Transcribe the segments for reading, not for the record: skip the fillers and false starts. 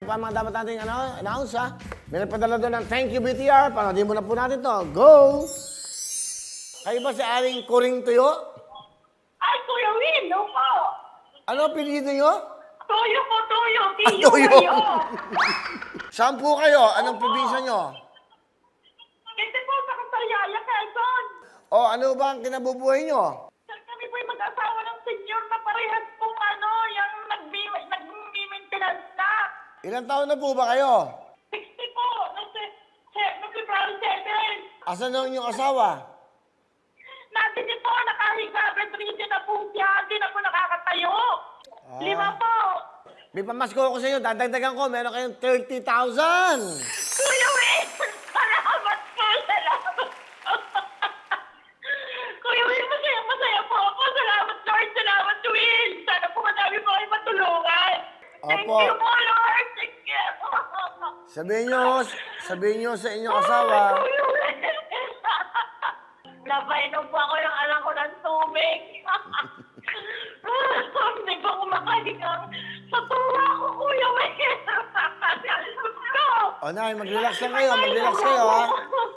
Pa mga dapat nating announce ha. May nagpadala doon ng thank you BTR. Panoodin muna po natin to. Go! Kayo ba si Aling Kuring Tuyo? Ay, Kuya Will, no po. Ano apelido nyo? Toyo po, Toyo. Tiyo Tuyo. kayo. Saan po kayo? Anong probinsya nyo? Kasi po sa Kasayaya, Quezon. O ano ba ang kinabubuhay nyo? Sir, kami po yung mag-asawa ng senior na parehas pong yung nag-maintenance na. Ilang taon na po ba kayo? 60 po, noong February 7. Asan na inyong asawa? Nandun din po, nakahiga, bedridden na po siya. Hindi na po nakakatayo. 5 po. May pamasko ako sa inyo. Dadagdagan ko. Meron kayong 30,000. Kuya Will, salamat po, salamat po. Kuya Will, masaya po ako. Salamat, Lord. Salamat, Will. Sana po madami po kayo matulungan. Thank Opo. you po, Lord. Thank you. Sabihin nyo sa inyong asawa. Kuya Will. Napainom po ako ng anak ko ng tubig. Hindi ko kumakahinga. Sa tuwa ko, Kuya Will. Kasi ang gusto. O nay, mag-relax lang kayo. Mag-relax kayo ha.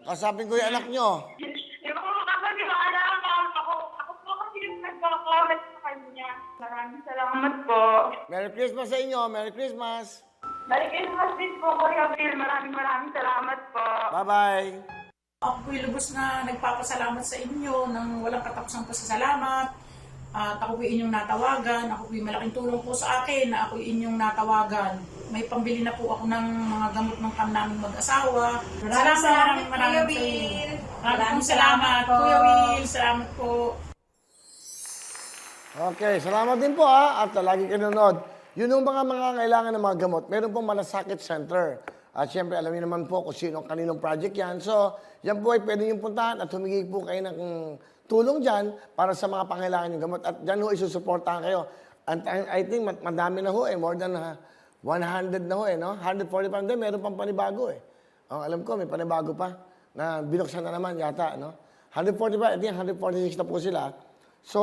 Kasapin ko yung anak nyo. Di ba kung nakagalaala ako po kasi yung nagkakakorek sa kanya. Maraming salamat po. Merry Christmas sa inyo. Merry Christmas. Merry Christmas din po, Kuya Will. Maraming salamat po. Bye-bye. Ako po'y lubos na nagpapasalamat sa inyo ng walang katapusang pasasalamat. At ako po'y inyong natawagan. Ako po'y malaking tulong po sa akin na ako'y inyong natawagan. May pambili na po ako ng mga gamot ng naming mag-asawa. Maraming salamat, Kuya Will. Salamat po. Okay, salamat din po ha. At lagi kayo nanonood. Yun yung mga kailangan ng mga gamot. Meron pong malasakit center. At syempre, alam niyo naman po kung sino ang kaninong project yan. So, yan po ay pwede niyong puntahan at humingi po kayo ng tulong dyan para sa mga pangailangan yung gamot. At dyan ho, isusuportahan kayo. And I think madami na ho eh. More than 100 na ho eh, no? 140 pa. Hindi, meron pang panibago eh. Ang alam ko, may panibago pa na binuksan na naman yata, no? 140 pa, I think 146 na po sila. So,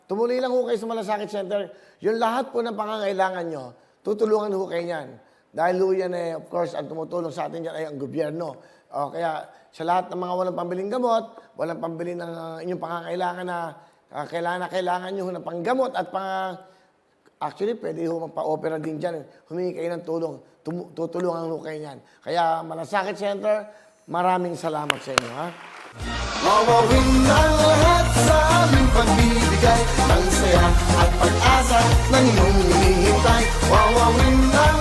tumuloy lang ho kayo sa Malasakit Center. Yung lahat po ng pangangailangan nyo, tutulungan ho kayo niyan. Dahil ho yan of course, ang tumutulong sa atin dyan ay ang gobyerno. Kaya sa lahat ng mga walang pambiling gamot, walang pambili ng inyong pangangailangan na kailangan nyo ng panggamot at actually, pwede ho magpa-opera din dyan. Humingi kayo ng tulong. Tutulungan ho kayo yan. Kaya Malasakit Center, maraming salamat sa inyo, ha? Mawawin ang lahat sa aming pagbibigay ng saya at pag-asa ng iyong hinihintay. Wawawin ang